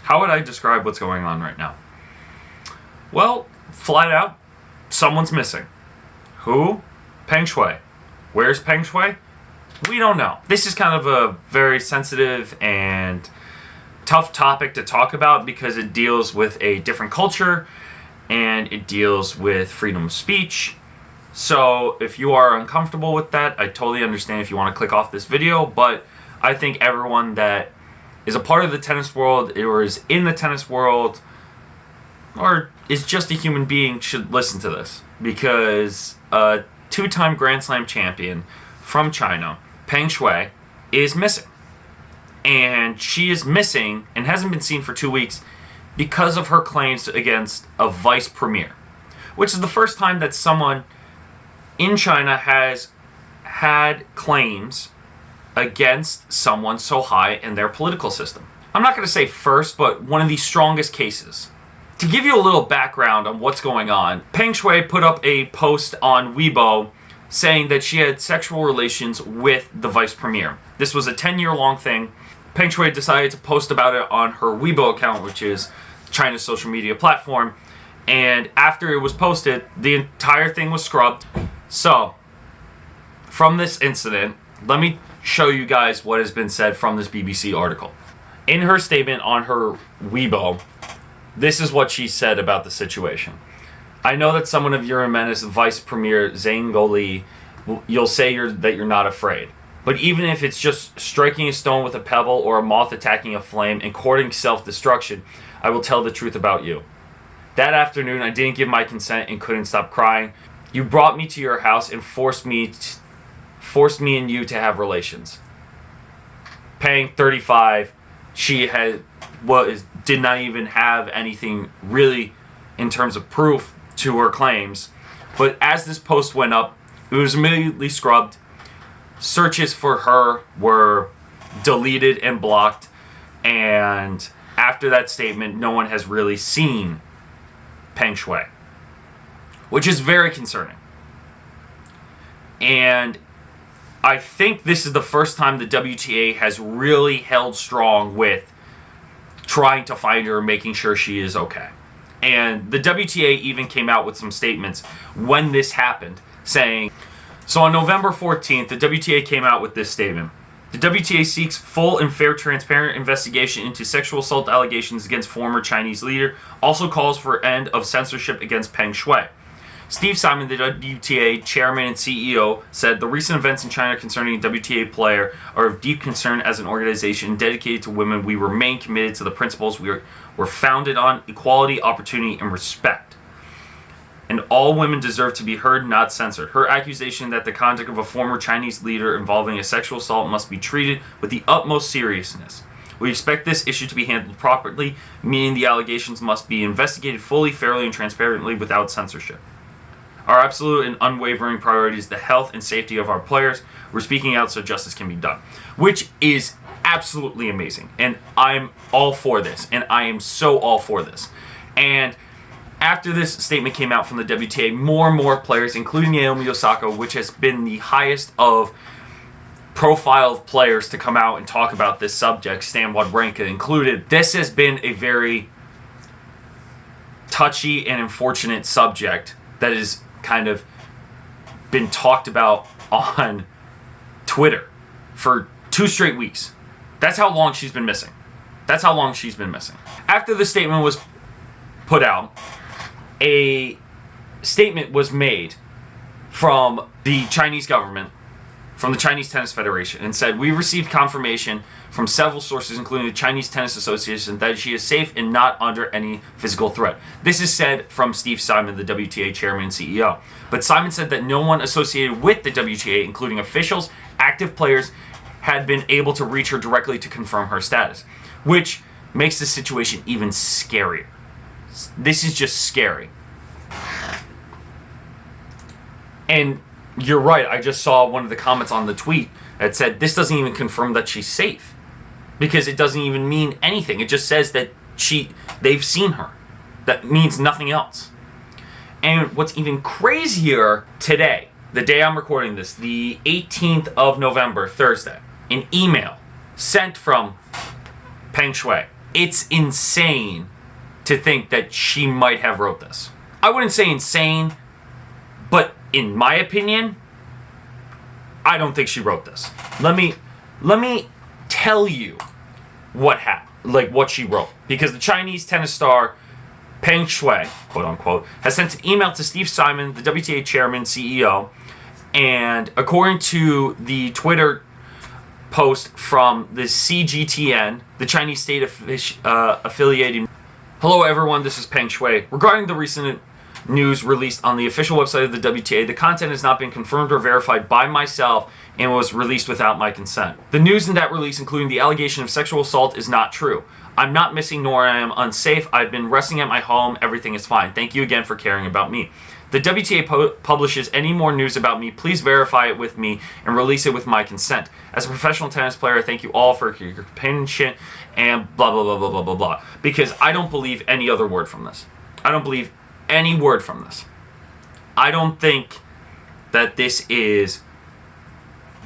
How would I describe what's going on right now? Well, flat out, someone's missing. Who? Peng Shuai. Where's Peng Shuai? We don't know. This is kind of a very sensitive and tough topic to talk about because it deals with a different culture and it deals with freedom of speech. So if you are uncomfortable with that, I totally understand if you want to click off this video, but I think everyone that is a part of the tennis world or is in the tennis world or is just a human being should listen to this, because a two-time Grand Slam champion from China, Peng Shuai, is missing. And she is missing and hasn't been seen for 2 weeks because of her claims against a vice premier, which is the first time that someone in China has had claims against someone so high in their political system. I'm not going to say first, but one of the strongest cases. To give you a little background on what's going on, Peng Shuai put up a post on Weibo saying that she had sexual relations with the vice premier. This was a 10-year-long thing. Peng Shuai decided to post about it on her Weibo account, which is China's social media platform. And after it was posted, the entire thing was scrubbed. So, from this incident, let me show you guys what has been said from this BBC article. In her statement on her Weibo, this is what she said about the situation. I know that someone of your immense Vice Premier Zhang Goli, you'll say that you're not afraid. But even if it's just striking a stone with a pebble or a moth attacking a flame and courting self-destruction, I will tell the truth about you. That afternoon, I didn't give my consent and couldn't stop crying. You brought me to your house and forced me and you to have relations. Peng, 35, she did not even have anything really in terms of proof to her claims. But as this post went up, it was immediately scrubbed. Searches for her were deleted and blocked. And after that statement, no one has really seen Peng Shuai, which is very concerning. And I think this is the first time the WTA has really held strong with trying to find her and making sure she is okay. And the WTA even came out with some statements when this happened, saying, so on November 14th, the WTA came out with this statement. The WTA seeks full and fair transparent investigation into sexual assault allegations against former Chinese leader, also calls for end of censorship against Peng Shuai. Steve Simon, the WTA chairman and CEO, said the recent events in China concerning a WTA player are of deep concern. As an organization dedicated to women, we remain committed to the principles we were founded on: equality, opportunity, and respect. And all women deserve to be heard, not censored. Her accusation that the conduct of a former Chinese leader involving a sexual assault must be treated with the utmost seriousness. We expect this issue to be handled properly, meaning the allegations must be investigated fully, fairly, and transparently without censorship. Our absolute and unwavering priority is the health and safety of our players. We're speaking out so justice can be done, which is absolutely amazing. And I'm all for this, and I am so all for this. And after this statement came out from the WTA, more and more players, including Naomi Osaka, which has been the highest of profile of players to come out and talk about this subject, Stan Wawrinka included, this has been a very touchy and unfortunate subject that is kind of been talked about on Twitter for 2 straight weeks. That's how long she's been missing. After the statement was put out, a statement was made from the Chinese government, from the Chinese Tennis Federation, and said, we received confirmation from several sources, including the Chinese Tennis Association, that she is safe and not under any physical threat. This is said from Steve Simon, the WTA chairman and CEO. But Simon said that no one associated with the WTA, including officials, active players, had been able to reach her directly to confirm her status, which makes the situation even scarier. This is just scary. And you're right, I just saw one of the comments on the tweet that said this doesn't even confirm that she's safe, because it doesn't even mean anything. It just says that they've seen her. That means nothing else. And what's even crazier, today, the day I'm recording this, the 18th of November, Thursday, an email sent from Peng Shuai it's insane to think that she might have wrote this. I wouldn't say insane, but in my opinion, I don't think she wrote this. Let me tell you what happened, like what she wrote. Because the Chinese tennis star Peng Shuai, quote unquote, has sent an email to Steve Simon, the WTA chairman, CEO, and according to the Twitter post from the CGTN, the Chinese state affiliated. Hello everyone, this is Peng Shuai. Regarding the recent news released on the official website of the WTA, the content has not been confirmed or verified by myself and was released without my consent. The news in that release, including the allegation of sexual assault, is not true. I'm not missing nor I am unsafe. I've been resting at my home. Everything is fine. Thank you again for caring about me. The WTA publishes any more news about me, please verify it with me and release it with my consent. As a professional tennis player, I thank you all for your companionship and blah, blah, blah, blah, blah, blah, blah. Because I don't believe any other word from this. I don't believe any word from this. I don't think that this is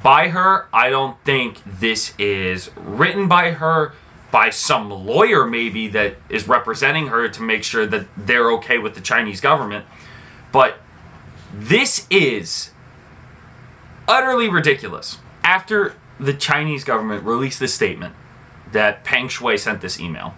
by her. I don't think this is written by her, by some lawyer maybe that is representing her to make sure that they're okay with the Chinese government. But this is utterly ridiculous. After the Chinese government released this statement that Peng Shuai sent this email,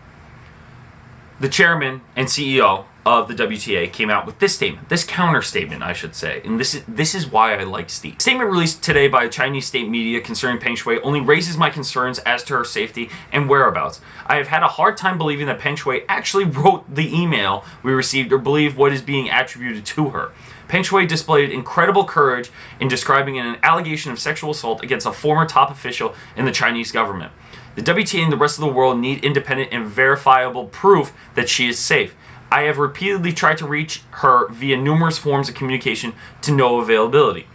the chairman and CEO of the WTA came out with this statement, this counter statement, I should say. And this is why I like Steve. Statement released today by Chinese state media concerning Peng Shuai only raises my concerns as to her safety and whereabouts. I have had a hard time believing that Peng Shuai actually wrote the email we received or believe what is being attributed to her. Peng Shuai displayed incredible courage in describing an allegation of sexual assault against a former top official in the Chinese government. The WTA and the rest of the world need independent and verifiable proof that she is safe. I have repeatedly tried to reach her via numerous forms of communication to no availability.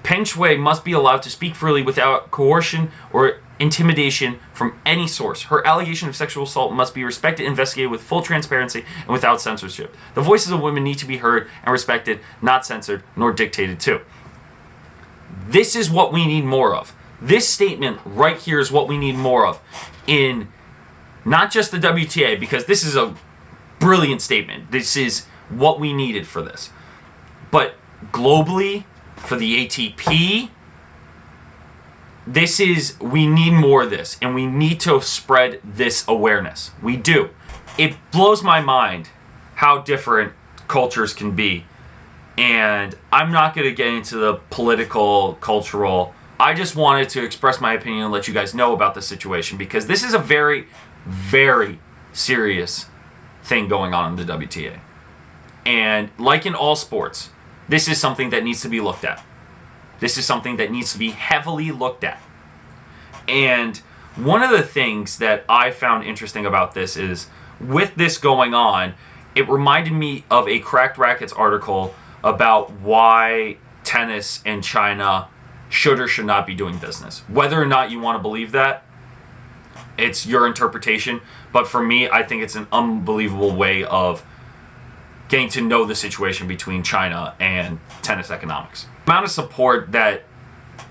Peng Shuai must be allowed to speak freely without coercion or intimidation from any source. Her allegation of sexual assault must be respected and investigated with full transparency and without censorship. The voices of women need to be heard and respected, not censored nor dictated to. This is what we need more of. This statement right here is what we need more of in not just the WTA, because this is a brilliant statement. This is what we needed for this. But globally, for the ATP, we need more of this, and we need to spread this awareness. We do. It blows my mind how different cultures can be. And I'm not going to get into the political, cultural. I just wanted to express my opinion and let you guys know about the situation, because this is a very, very serious thing going on in the WTA. And like in all sports, this is something that needs to be looked at. This is something that needs to be heavily looked at. And one of the things that I found interesting about this is, with this going on, it reminded me of a Cracked Racquets article about why tennis and China should or should not be doing business. Whether or not you want to believe that, it's your interpretation. But for me, I think it's an unbelievable way of getting to know the situation between China and tennis economics. The amount of support that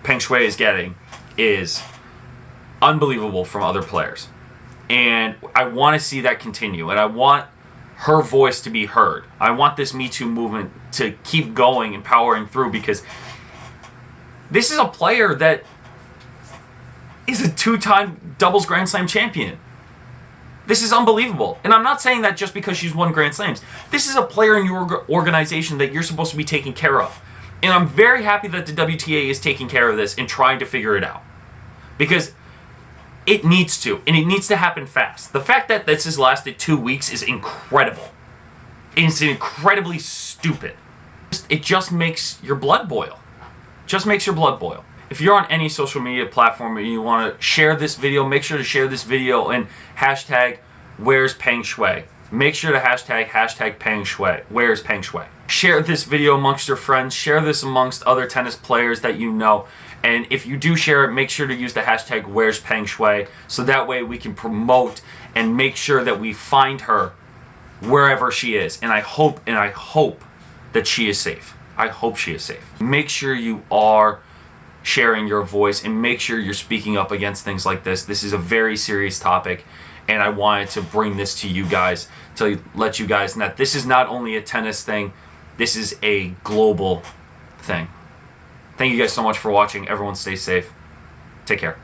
Peng Shuai is getting is unbelievable from other players. And I want to see that continue. And I want her voice to be heard. I want this Me Too movement to keep going and powering through, because this is a player that is a 2-time doubles Grand Slam champion. This is unbelievable. And I'm not saying that just because she's won Grand Slams. This is a player in your organization that you're supposed to be taking care of. And I'm very happy that the WTA is taking care of this and trying to figure it out. Because it needs to. And it needs to happen fast. The fact that this has lasted 2 weeks is incredible. It's incredibly stupid. It just makes your blood boil. Just makes your blood boil. If you're on any social media platform and you want to share this video, make sure to share this video and hashtag Where's Peng Shuai. Make sure to hashtag Peng Shuai. Where's Peng Shuai? Share this video amongst your friends. Share this amongst other tennis players that you know. And if you do share it, make sure to use the hashtag Where's Peng Shuai, so that way we can promote and make sure that we find her wherever she is. And I hope that she is safe. I hope she is safe. Make sure you are sharing your voice and make sure you're speaking up against things like this. This is a very serious topic, and I wanted to bring this to you guys to let you guys know that this is not only a tennis thing, this is a global thing. Thank you guys so much for watching. Everyone stay safe. Take care.